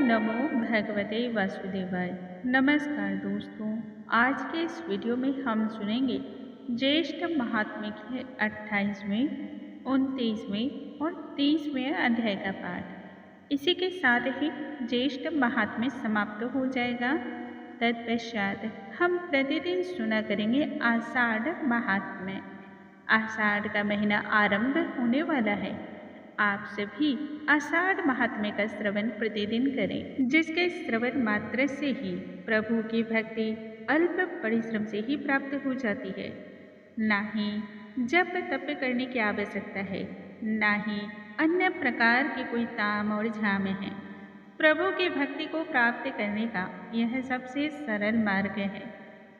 नमो भगवते वासुदेवाय। नमस्कार दोस्तों, आज के इस वीडियो में हम सुनेंगे ज्येष्ठ महात्म्य के 28वें, 29वें और 30वें अध्याय का पाठ। इसी के साथ ही ज्येष्ठ महात्म्य समाप्त हो जाएगा। तत्पश्चात हम प्रतिदिन सुना करेंगे आषाढ़ महात्म्य। आषाढ़ का महीना आरंभ होने वाला है। आप सभी आषाढ़ महात्म्य का श्रवण प्रतिदिन करें, जिसके श्रवण मात्र से ही प्रभु की भक्ति अल्प परिश्रम से ही प्राप्त हो जाती है। ना ही जप तप करने की आवश्यकता है, ना ही अन्य प्रकार की कोई ताम और झाम है। प्रभु की भक्ति को प्राप्त करने का यह सबसे सरल मार्ग है।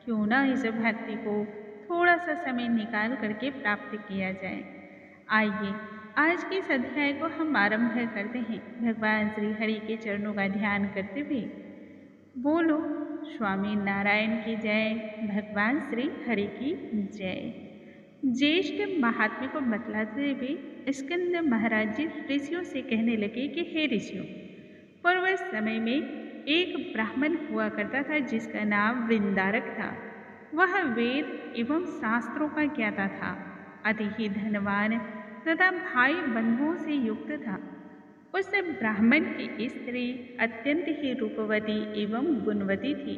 क्यों ना इस भक्ति को थोड़ा सा समय निकाल करके प्राप्त किया जाए। आइए आज के इस अध्याय को हम आरंभ करते हैं भगवान श्री हरि के चरणों का ध्यान करते हुए। बोलो स्वामी नारायण की जय, भगवान श्री हरि की जय। ज्येष्ठ महात्म्य को बतलाते हुए स्कंद महाराज जी ऋषियों से कहने लगे कि हे ऋषियों, पूर्व समय में एक ब्राह्मण हुआ करता था जिसका नाम वृंदारक था। वह वेद एवं शास्त्रों का ज्ञाता था, अति ही धनवान तथा भाई बंधुओं से युक्त था। उस ब्राह्मण की स्त्री अत्यंत ही रूपवती एवं गुणवती थी।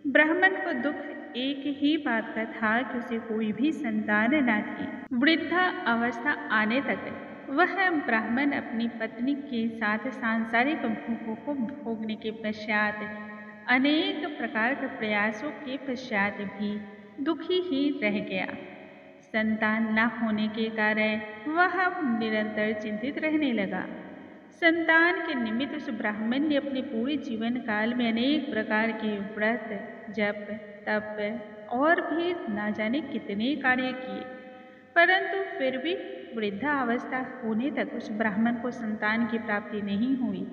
ब्राह्मण को दुख एक ही बात का था कि उसे कोई भी संतान न थी। वृद्धा अवस्था आने तक वह ब्राह्मण अपनी पत्नी के साथ सांसारिक भोगों को भोगने के पश्चात अनेक प्रकार के प्रयासों के पश्चात भी दुखी ही रह गया। संतान न होने के कारण वह निरंतर चिंतित रहने लगा। संतान के निमित्त उस ब्राह्मण ने अपने पूरे जीवन काल में अनेक प्रकार के व्रत, जप, तप और भी न जाने कितने कार्य किए, परंतु फिर भी वृद्धावस्था होने तक उस ब्राह्मण को संतान की प्राप्ति नहीं हुई।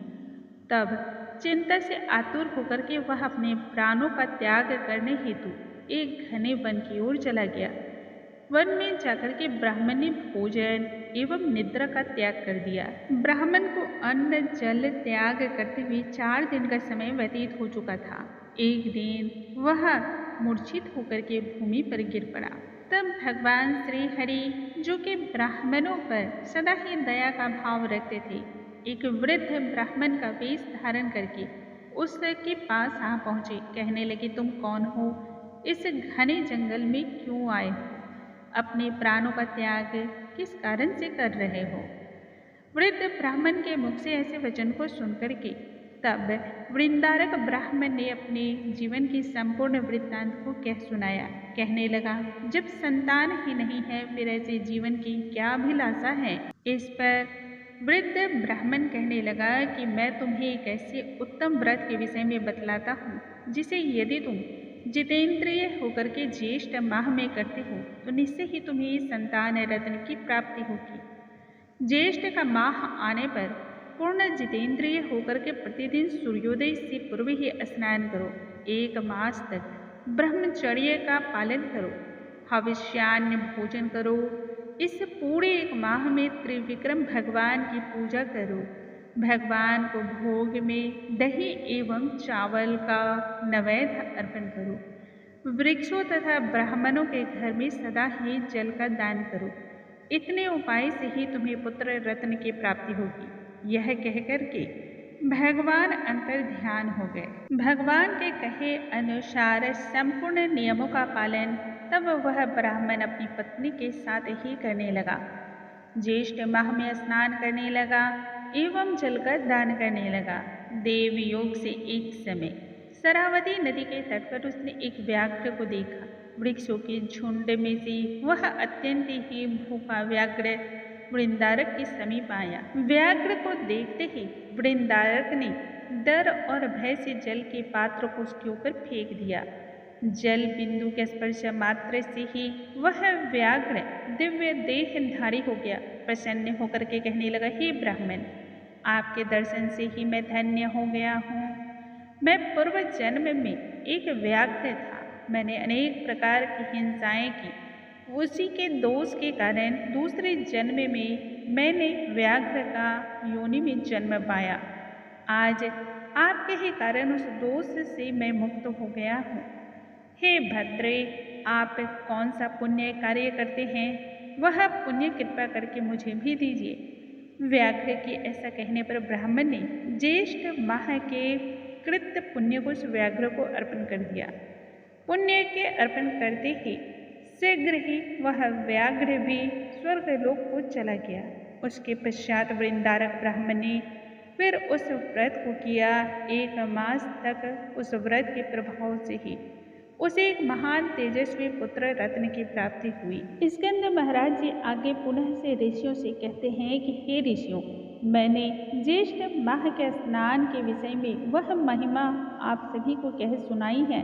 तब चिंता से आतुर होकर के वह अपने प्राणों का त्याग करने हेतु एक घने वन की ओर चला गया। वन में जाकर के ब्राह्मण ने भोजन एवं निद्रा का त्याग कर दिया। ब्राह्मण को अन्न जल त्याग करते हुए 4 दिन का समय व्यतीत हो चुका था। एक दिन वह मूर्छित होकर के भूमि पर गिर पड़ा। तब भगवान श्री हरि, जो कि ब्राह्मणों पर सदा ही दया का भाव रखते थे, एक वृद्ध ब्राह्मण का वेश धारण करके उसके पास आ पहुंचे। कहने लगे, तुम कौन हो? इस घने जंगल में क्यों आए हो? अपने प्राणों का त्याग किस कारण से कर रहे हो? वृद्ध ब्राह्मण के मुख से ऐसे वचन को सुनकर के तब वृंदारक ब्राह्मण ने अपने जीवन की संपूर्ण वृत्तांत को कह सुनाया। कहने लगा, जब संतान ही नहीं है फिर ऐसे जीवन की क्या अभिलाषा है? इस पर वृद्ध ब्राह्मण कहने लगा कि मैं तुम्हें एक ऐसे उत्तम व्रत के विषय में बतलाता हूँ जिसे यदि तुम जितेंद्रिय होकर के ज्येष्ठ माह में करते हो तो निश्चय ही तुम्हें संतान रत्न की प्राप्ति होगी। ज्येष्ठ का माह आने पर पूर्ण जितेंद्रिय होकर के प्रतिदिन सूर्योदय से पूर्व ही स्नान करो। 1 मास तक ब्रह्मचर्य का पालन करो, हविष्यान्न भोजन करो। इस पूरे 1 माह में त्रिविक्रम भगवान की पूजा करो। भगवान को भोग में दही एवं चावल का नैवेद्य अर्पण करो। वृक्षों तथा ब्राह्मणों के घर में सदा ही जल का दान करो। इतने उपाय से ही तुम्हें पुत्र रत्न की प्राप्ति होगी। यह कहकर के भगवान अंतर ध्यान हो गए। भगवान के कहे अनुसार संपूर्ण नियमों का पालन तब वह ब्राह्मण अपनी पत्नी के साथ ही करने लगा। ज्येष्ठ माह में स्नान करने लगा एवं जल का दान करने लगा। देव योग से एक समय शरावती नदी के तट पर उसने एक व्याघ्र को देखा। वृक्षों के झुंड में से वह अत्यंत ही भूखा व्याघ्र वृंदारक के समीप आया। व्याघ्र को देखते ही वृंदारक ने डर और भय से जल के पात्र को उसके ऊपर फेंक दिया। जल बिंदु के स्पर्श मात्र से ही वह व्याघ्र दिव्य देहधारी हो गया। प्रसन्न होकर के कहने लगा, हे ब्राह्मण, आपके दर्शन से ही मैं धन्य हो गया हूँ। मैं पूर्व जन्म में एक व्याघ्र था। मैंने अनेक प्रकार की हिंसाएं की। उसी के दोष के कारण दूसरे जन्म में मैंने व्याघ्र का योनि में जन्म पाया। आज आपके ही कारण उस दोष से मैं मुक्त हो गया हूँ। हे भद्रे, आप कौन सा पुण्य कार्य करते हैं, वह पुण्य कृपा करके मुझे भी दीजिए। व्याघ्र के ऐसा कहने पर ब्राह्मण ने ज्येष्ठ माह के कृत पुण्य को उस व्याघ्र को अर्पण कर दिया। पुण्य के अर्पण करते ही शीघ्र ही वह व्याघ्र भी स्वर्गलोक को चला गया। उसके पश्चात वृंदारक ब्राह्मण ने फिर उस व्रत को किया। 1 मास तक उस व्रत के प्रभाव से ही उसे एक महान तेजस्वी पुत्र रत्न की प्राप्ति हुई। स्कंद महाराज जी आगे पुनः से ऋषियों से कहते हैं कि हे ऋषियों, मैंने ज्येष्ठ माह के स्नान के विषय में वह महिमा आप सभी को कह सुनाई है,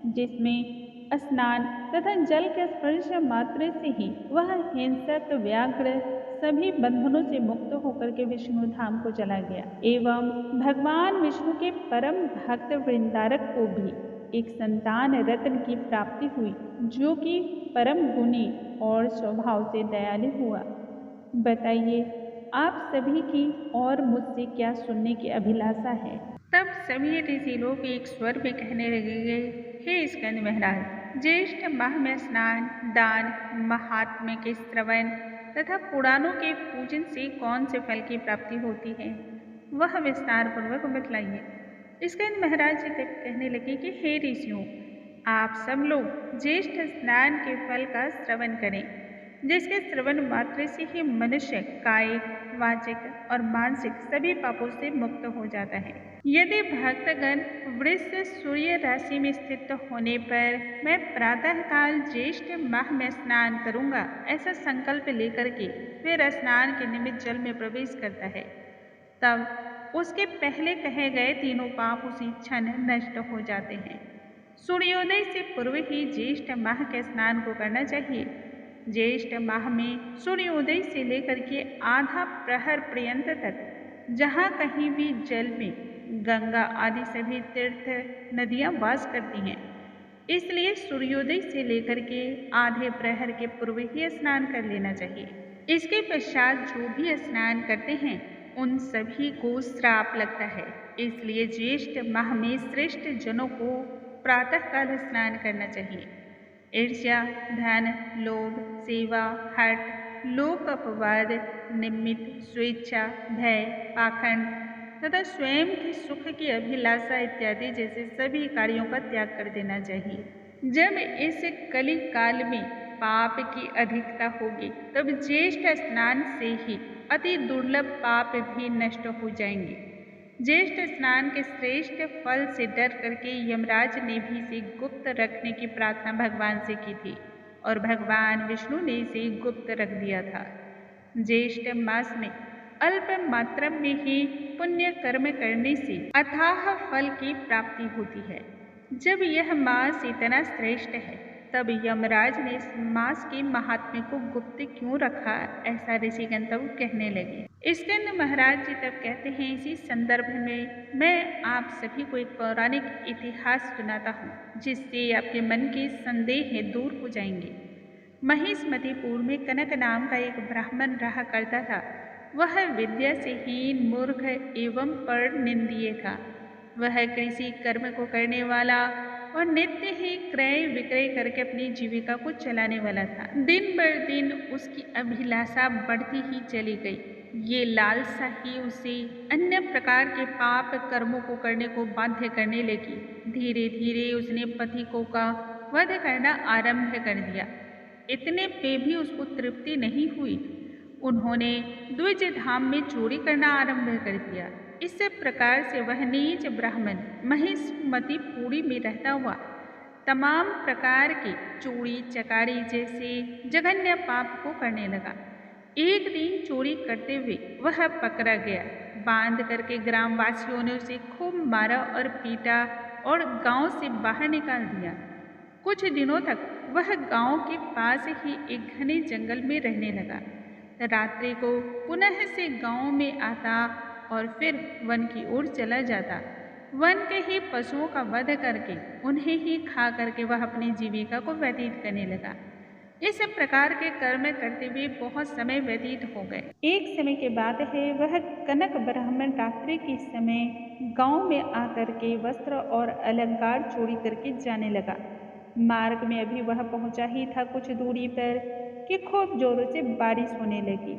जिसमें स्नान तथा जल के स्पर्श मात्र से ही वह हिंसक व्याघ्र सभी बंधनों से मुक्त होकर के विष्णु धाम को चला गया। एवं भगवान विष्णु के परम भक्त वृंदारक को भी एक संतान रत्न की प्राप्ति हुई, जो कि परम गुणी और स्वभाव से दयालु हुआ। बताइए, आप सभी की और मुझसे क्या सुनने की अभिलाषा है। तब सभी ऋषि लोग एक स्वर में कहने लगे, हे स्कंद महाराज, ज्येष्ठ माह में स्नान, दान, महात्म्य के श्रवण तथा पुराणों के पूजन से कौन से फल की प्राप्ति होती है, वह विस्तार पूर्वक बतलाइए। स्कंद महाराज जी तब कहने लगे कि हे ऋषियों, आप सब लोग ज्येष्ठ स्नान के फल का श्रवण करें, जिसके श्रवण मात्र से ही मनुष्य कायिक, वाचिक और मानसिक सभी पापों से मुक्त हो जाता है। यदि भक्तगण वृष सूर्य राशि में स्थित होने पर मैं प्रातः काल ज्येष्ठ माह में स्नान करूंगा, ऐसा संकल्प लेकर के फिर स्नान के निमित्त जल में प्रवेश करता है, तब उसके पहले कहे गए तीनों पाप उसी क्षण नष्ट हो जाते हैं। सूर्योदय से पूर्व ही ज्येष्ठ माह के स्नान को करना चाहिए। ज्येष्ठ माह में सूर्योदय से लेकर के आधा प्रहर पर्यंत तक जहाँ कहीं भी जल में गंगा आदि सभी तीर्थ नदियाँ वास करती हैं, इसलिए सूर्योदय से लेकर के आधे प्रहर के पूर्व ही स्नान कर लेना चाहिए। इसके पश्चात जो भी स्नान करते हैं उन सभी को श्राप लगता है, इसलिए ज्येष्ठ माह में श्रेष्ठ जनों को प्रातःकाल स्नान करना चाहिए। ईर्ष्या, धन, लोभ, सेवा, हठ, लोक अपवाद, निमित्त, स्वेच्छा, भय, पाखंड तथा स्वयं के सुख की अभिलाषा इत्यादि जैसे सभी कार्यों का त्याग कर देना चाहिए। जब इस कली काल में पाप की अधिकता होगी, तब ज्येष्ठ स्नान से ही अति दुर्लभ पाप भी नष्ट हो जाएंगे। ज्येष्ठ स्नान के श्रेष्ठ फल से डर करके यमराज ने भी इसे गुप्त रखने की प्रार्थना भगवान से की थी और भगवान विष्णु ने इसे गुप्त रख दिया था। ज्येष्ठ मास में अल्प मात्रा में ही पुण्य कर्म करने से अथाह फल की प्राप्ति होती है। जब यह मास इतना श्रेष्ठ है, तब यमराज ने इस मास के महात्म्य को गुप्त क्यों रखा, ऐसा ऋषिगण तब कहने लगे। स्कंद महाराज जी तब कहते हैं, इसी संदर्भ में मैं आप सभी को एक पौराणिक इतिहास सुनाता हूँ, जिससे आपके मन के संदेह दूर हो जाएंगे। महिष्मतिपुर में कनक नाम का एक ब्राह्मण रहा करता था। वह विद्या से हीन, मूर्ख एवं परनिंदीय था। वह कृषि कर्म को करने वाला और नित्य ही क्रय विक्रय करके अपनी जीविका को चलाने वाला था। दिन बर दिन उसकी अभिलाषा बढ़ती ही चली गई। ये लालसा ही उसे अन्य प्रकार के पाप कर्मों को करने को बाध्य करने लगी। धीरे धीरे उसने पथिकों का वध करना आरंभ कर दिया। इतने पे भी उसको तृप्ति नहीं हुई। उन्होंने द्विज धाम में चोरी करना आरंभ कर दिया। इस प्रकार से वह नीच ब्राह्मण महिष्मतिपुरी में रहता हुआ तमाम प्रकार के चोरी चकारी जैसे जघन्य पाप को करने लगा। एक दिन चोरी करते हुए वह पकड़ा गया। बांध करके ग्रामवासियों ने उसे खूब मारा और पीटा और गांव से बाहर निकाल दिया। कुछ दिनों तक वह गांव के पास ही एक घने जंगल में रहने लगा। रात्रि को पुनः से गांव में आता और फिर वन की ओर चला जाता। वन के ही पशुओं का वध करके उन्हें ही खा करके वह अपनी जीविका को व्यतीत करने लगा। इस प्रकार के कर्म करते हुए बहुत समय व्यतीत हो गए। एक समय के बाद है वह कनक ब्राह्मण रात्रि के समय गांव में आकर के वस्त्र और अलंकार चोरी करके जाने लगा। मार्ग में अभी वह पहुंचा ही था कुछ दूरी पर कि खूब जोरों से बारिश होने लगी।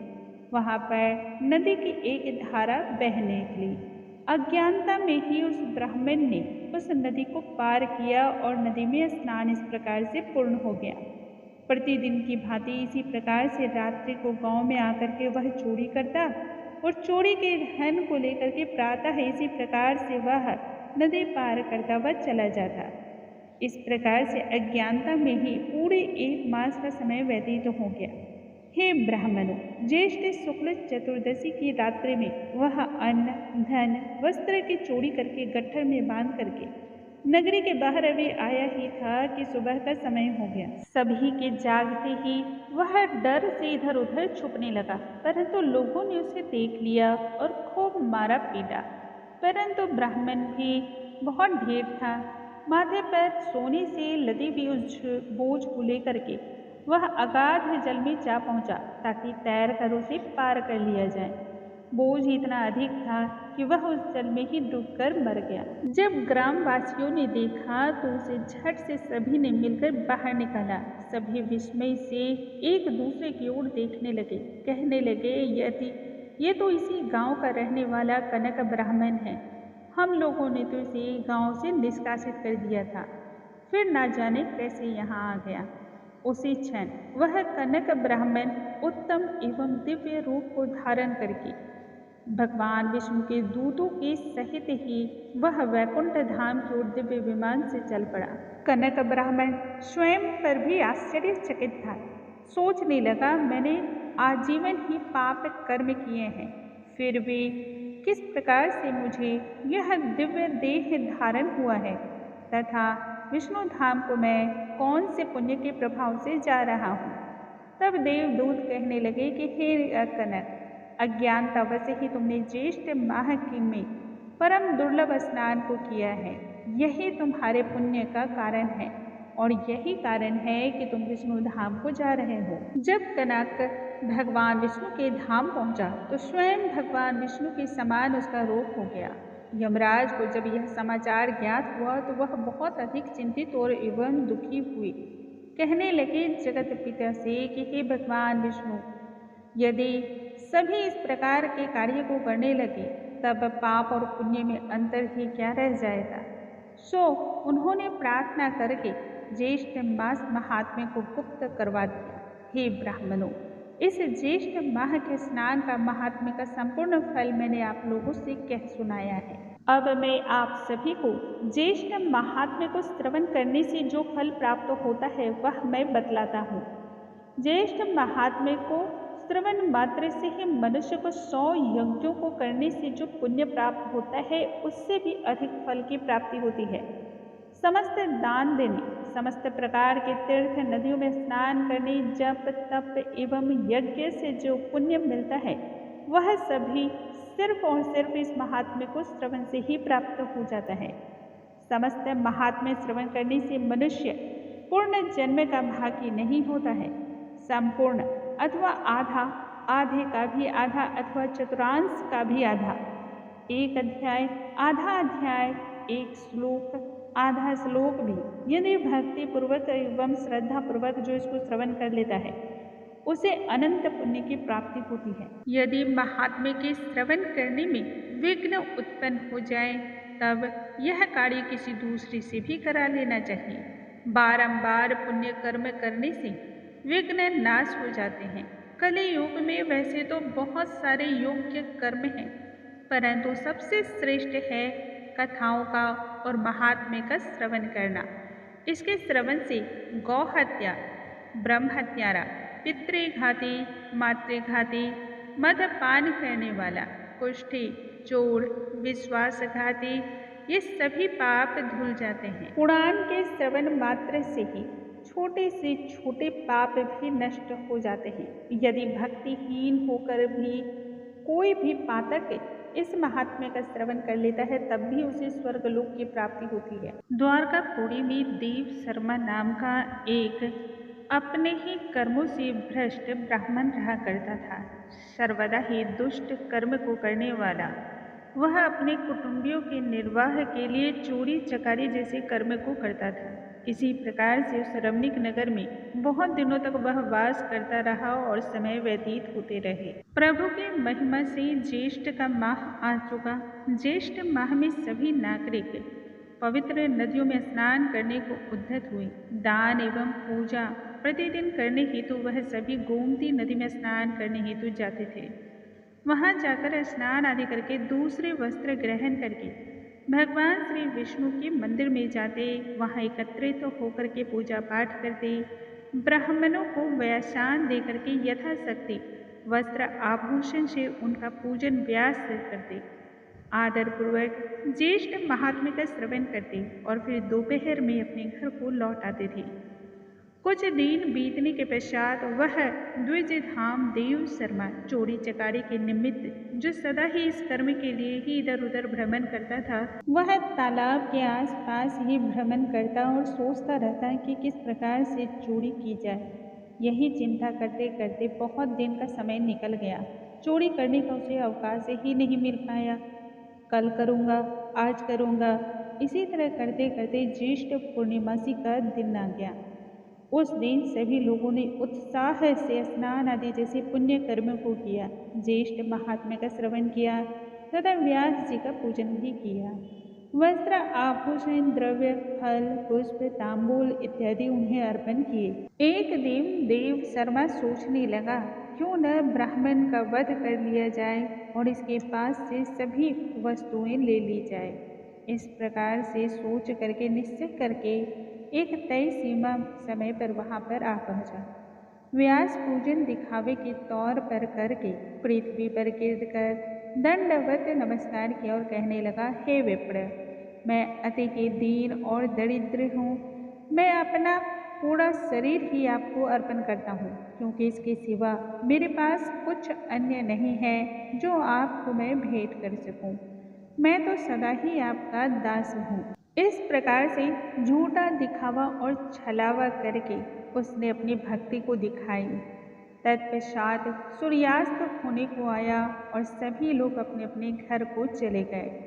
वहां पर नदी की एक धारा बहने निकली। अज्ञानता में ही उस ब्राह्मण ने उस नदी को पार किया और नदी में स्नान इस प्रकार से पूर्ण हो गया। प्रतिदिन की भांति इसी प्रकार से रात्रि को गांव में आकर के वह चोरी करता और चोरी के धन को लेकर के प्रातः इसी प्रकार से वह नदी पार करता हुआ चला जाता। इस प्रकार से अज्ञानता में ही पूरे 1 मास का समय व्यतीत हो गया। हे ब्राह्मणों, ज्येष्ठ शुक्ल चतुर्दशी की रात्रि में वह अन्न, धन, वस्त्र की चोरी करके गट्ठर में बांध करके नगरी के बाहर अभी आया ही था कि सुबह का समय हो गया। सभी के जागते ही वह डर से इधर उधर छुपने लगा, परंतु लोगों ने उसे देख लिया और खूब मारा पीटा। परंतु ब्राह्मण भी बहुत ढेर था। माथे पर सोने से लदी हुई उस बोझ को लेकर के वह अगाध जल में जा पहुंचा ताकि तैर कर उसे पार कर लिया जाए। बोझ इतना अधिक था कि वह उस जल में ही डूबकर मर गया। जब ग्रामवासियों ने देखा तो उसे झट से सभी ने मिलकर बाहर निकाला। सभी विस्मय से एक दूसरे की ओर देखने लगे, कहने लगे, ये तो इसी गांव का रहने वाला कनक ब्राह्मण है। हम लोगों ने तो इसे गांव से निष्कासित कर दिया था, फिर ना जाने कैसे यहाँ आ गया। उसी क्षण वह कनक ब्राह्मण उत्तम एवं दिव्य रूप को धारण करके भगवान विष्णु के दूतों के सहित ही वह वैकुंठ धाम की ओर दिव्य विमान से चल पड़ा। कनक ब्राह्मण स्वयं पर भी आश्चर्यचकित था। सोचने लगा, मैंने आजीवन ही पाप कर्म किए हैं, फिर भी किस प्रकार से मुझे यह दिव्य देह धारण हुआ है तथा विष्णु धाम को मैं कौन से पुण्य के प्रभाव से जा रहा हूँ। तब देवदूत कहने लगे कि हे कनक, अज्ञानतावश ही तुमने ज्येष्ठ माह की में परम दुर्लभ स्नान को किया है। यही तुम्हारे पुण्य का कारण है और यही कारण है कि तुम विष्णु धाम को जा रहे हो। जब कनक भगवान विष्णु के धाम पहुंचा तो स्वयं भगवान विष्णु के समान उसका रूप हो गया। यमराज को जब यह समाचार ज्ञात हुआ तो वह बहुत अधिक चिंतित और एवं दुखी हुए। कहने लगे जगत पिता से कि हे भगवान विष्णु, यदि सभी इस प्रकार के कार्य को करने लगे तब पाप और पुण्य में अंतर ही क्या रह जाएगा। सो उन्होंने प्रार्थना करके ज्येष्ठ मास महात्म्य को गुप्त करवा दिया। हे ब्राह्मणों, इस ज्येष्ठ माह के स्नान का महात्म्य का संपूर्ण फल मैंने आप लोगों से कह सुनाया है। अब मैं आप सभी को ज्येष्ठ महात्म्य को श्रवण करने से जो फल प्राप्त होता है वह मैं बतलाता हूँ। ज्येष्ठ महात्म्य को श्रवण मात्र से ही मनुष्य को 100 यज्ञों को करने से जो पुण्य प्राप्त होता है उससे भी अधिक फल की प्राप्ति होती है। समस्त दान देने, समस्त प्रकार के तीर्थ नदियों में स्नान करने, जप तप एवं यज्ञ से जो पुण्य मिलता है वह सभी सिर्फ और सिर्फ इस महात्म्य को श्रवण से ही प्राप्त हो जाता है। समस्त महात्म्य श्रवण करने से मनुष्य पूर्ण जन्म का भागी नहीं होता है। संपूर्ण अथवा आधा, आधे का भी आधा अथवा चतुर्थांश का भी आधा, एक अध्याय, आधा अध्याय, एक श्लोक, आधा श्लोक भी यदि भक्ति पूर्वक एवं श्रद्धा पूर्वक जो इसको श्रवण कर लेता है उसे अनंत पुण्य की प्राप्ति होती है। यदि महात्म्य के श्रवण करने में विघ्न उत्पन्न हो जाए तब यह कार्य किसी दूसरे से भी करा लेना चाहिए। बारंबार पुण्य कर्म करने से विघ्न नाश हो जाते हैं। कलि युग में वैसे तो बहुत सारे योग्य कर्म हैं, परंतु सबसे श्रेष्ठ है कथाओं का और महात्म्य का श्रवण करना। इसके श्रवण से गौ हत्या, ब्रह्म हत्यारा, पितृघाती, मातृघाती, मदपान करने वाला, कुष्ठी, चोर, विश्वासघाती, ये सभी पाप धुल जाते हैं। पुराण के श्रवण मात्र से ही छोटे से छोटे पाप भी नष्ट हो जाते हैं। यदि भक्तिहीन होकर भी कोई भी पातक इस महात्म्य का श्रवण कर लेता है तब भी उसे स्वर्गलोक की प्राप्ति होती है। द्वारकापुरी में देव शर्मा नाम का एक अपने ही कर्मों से भ्रष्ट ब्राह्मण रहा करता था, सर्वदा ही दुष्ट कर्म को करने वाला। वह अपने कुटुंबियों के निर्वाह के लिए चोरी चकारी जैसे कर्म को करता था। इसी प्रकार से उस रमणीक नगर में बहुत दिनों तक वह वास करता रहा और समय व्यतीत होते रहे। प्रभु की महिमा से ज्येष्ठ का माह आ चुका। ज्येष्ठ माह में सभी नागरिक पवित्र नदियों में स्नान करने को उद्यत हुए। दान एवं पूजा प्रतिदिन करने हेतु वह सभी गोमती नदी में स्नान करने हेतु जाते थे। वहां जाकर स्नान आदि करके दूसरे वस्त्र ग्रहण करके भगवान श्री विष्णु के मंदिर में जाते, वहां एकत्रित होकर के पूजा पाठ करते, ब्राह्मणों को व्यासान दे करके यथाशक्ति वस्त्र आभूषण से उनका पूजन व्यास करते, आदर पूर्वक ज्येष्ठ महात्म्य का श्रवण करते और फिर दोपहर में अपने घर को लौट आते थे। कुछ दिन बीतने के पश्चात वह द्विज धाम देव शर्मा चोरी चकारी के निमित्त, जो सदा ही इस कर्म के लिए ही इधर उधर भ्रमण करता था, वह तालाब के आसपास ही भ्रमण करता और सोचता रहता कि किस प्रकार से चोरी की जाए। यही चिंता करते करते बहुत दिन का समय निकल गया। चोरी करने का उसे अवकाश ही नहीं मिल पाया। कल करूँगा, आज करूँगा, इसी तरह करते करते ज्येष्ठ पूर्णिमासी का दिन आ गया। उस दिन सभी लोगों ने उत्साह से स्नान आदि जैसे पुण्य कर्म को किया, ज्येष्ठ महात्म्य का श्रवण किया तथा व्यास जी का पूजन भी किया। वस्त्र आभूषण द्रव्य फल पुष्प तांबूल इत्यादि उन्हें अर्पण किए। एक दिन देव शर्मा सोचने लगा, क्यों न ब्राह्मण का वध कर लिया जाए और इसके पास से सभी वस्तुएं ले ली जाए। इस प्रकार से सोच करके निश्चय करके एक तय सीमा समय पर वहां पर आ पहुंचा। व्यास पूजन दिखावे के तौर पर करके पृथ्वी पर गिर कर दंडवत नमस्कार किया और कहने लगा, हे विप्र, मैं अति ही दीन और दरिद्र हूँ। मैं अपना पूरा शरीर ही आपको अर्पण करता हूँ, क्योंकि इसके सिवा मेरे पास कुछ अन्य नहीं है जो आपको मैं भेंट कर सकूँ। मैं तो सदा ही आपका दास हूँ। इस प्रकार से झूठा दिखावा और छलावा करके उसने अपनी भक्ति को दिखाई। तत्पश्चात सूर्यास्त होने को आया और सभी लोग अपने अपने घर को चले गए।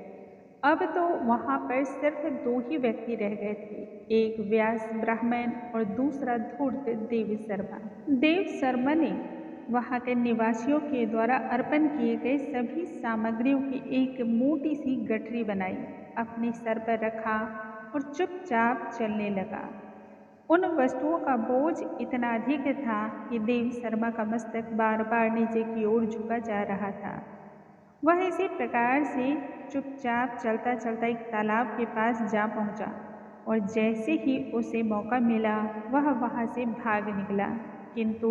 अब तो वहां पर सिर्फ दो ही व्यक्ति रह गए थे, एक व्यास ब्राह्मण और दूसरा धूर्त देव शर्मा। देव शर्मा ने वहां के निवासियों के द्वारा अर्पण किए गए सभी सामग्रियों की एक मोटी सी गठरी बनाई, अपने सर पर रखा और चुपचाप चलने लगा। उन वस्तुओं का बोझ इतना अधिक था कि देव शर्मा का मस्तक बार बार नीचे की ओर झुका जा रहा था। वह इसी प्रकार से चुपचाप चलता चलता एक तालाब के पास जा पहुंचा और जैसे ही उसे मौका मिला वह वहां से भाग निकला, किंतु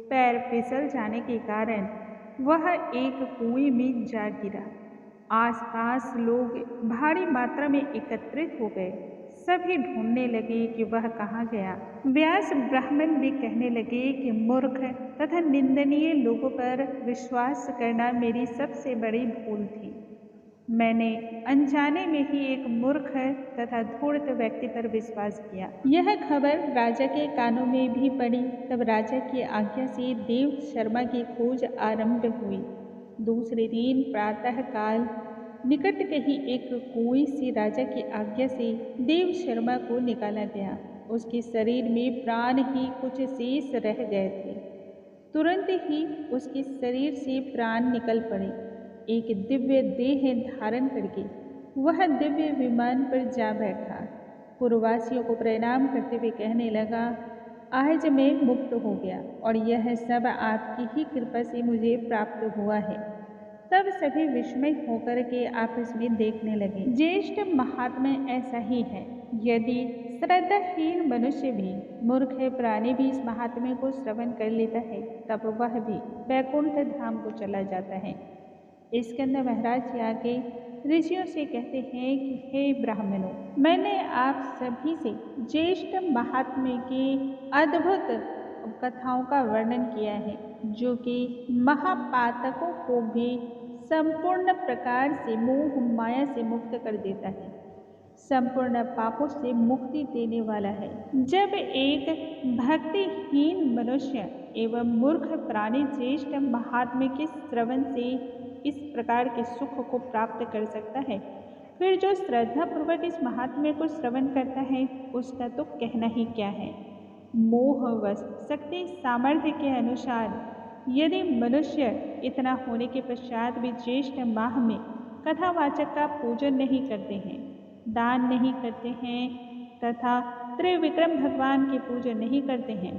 पैर फिसल जाने के कारण वह एक कुएं में जा गिरा। आसपास लोग भारी मात्रा में एकत्रित हो गए। सभी ढूंढने लगे कि वह कहाँ गया। व्यास ब्राह्मण भी कहने लगे कि मूर्ख तथा निंदनीय लोगों पर विश्वास करना मेरी सबसे बड़ी भूल थी। मैंने अनजाने में ही एक मूर्ख तथा धूर्त व्यक्ति पर विश्वास किया। यह खबर राजा के कानों में भी पड़ी। तब राजा की आज्ञा से देव शर्मा की खोज आरंभ हुई। दूसरे दिन प्रातः काल निकट के ही एक कुएं से राजा की आज्ञा से देव शर्मा को निकाला गया। उसके शरीर में प्राण ही कुछ शेष रह गए थे। तुरंत ही उसके शरीर से प्राण निकल पड़े। एक दिव्य देह धारण करके वह दिव्य विमान पर जा बैठा। पूर्ववासियों को प्रणाम करते हुए कहने लगा, आज मैं मुक्त हो गया और यह सब आपकी ही कृपा से मुझे प्राप्त हुआ है। तब सभी विस्मय होकर के आपस में देखने लगे। ज्येष्ठ महात्मा ऐसा ही है। यदि श्रद्धाहीन मनुष्य भी, मूर्ख प्राणी भी इस महात्म्य को श्रवण कर लेता है, तब वह भी वैकुंठ धाम को चला जाता है। स्कंद महाराज आगे ऋषियों से कहते हैं कि हे ब्राह्मणों, मैंने आप सभी से ज्येष्ठ महात्म्य की अद्भुत कथाओं का वर्णन किया है, जो कि महापातकों को भी संपूर्ण प्रकार से मोह माया से मुक्त कर देता है। संपूर्ण पापों से मुक्ति देने वाला है। जब एक भक्तिहीन मनुष्य एवं मूर्ख प्राणी ज्येष्ठ महात्म्य के श्रवण से इस प्रकार के सुख को प्राप्त कर सकता है, फिर जो श्रद्धा पूर्वक इस महात्म्य को श्रवण करता है उसका तो कहना ही क्या है। मोहवश शक्ति सामर्थ्य के अनुसार यदि मनुष्य इतना होने के पश्चात भी ज्येष्ठ माह में कथावाचक का पूजन नहीं करते हैं, दान नहीं करते हैं तथा त्रिविक्रम भगवान के पूजन नहीं करते हैं,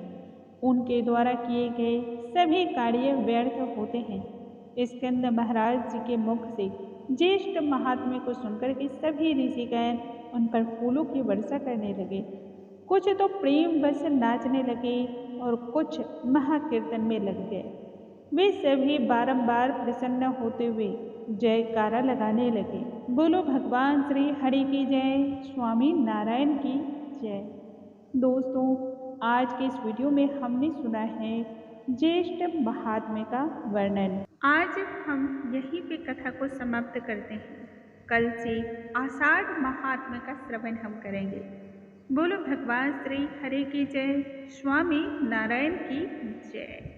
उनके द्वारा किए गए सभी कार्य व्यर्थ होते हैं। स्कंद महाराज जी के मुख से ज्येष्ठ महात्म्य को सुनकर के सभी ऋषिगण उन पर फूलों की वर्षा करने लगे। कुछ तो प्रेम बस नाचने लगे और कुछ महाकीर्तन में लग गए। वे सभी बारंबार प्रसन्न होते हुए जयकारा लगाने लगे। बोलो भगवान श्री हरि की जय, स्वामी नारायण की जय। दोस्तों, आज के इस वीडियो में हमने सुना है ज्येष्ठ महात्म्य का वर्णन। आज हम यहीं पे कथा को समाप्त करते हैं। कल से आषाढ़ महात्म्य का श्रवण हम करेंगे। बोलो भगवान श्री हरि की जय, स्वामी नारायण की जय।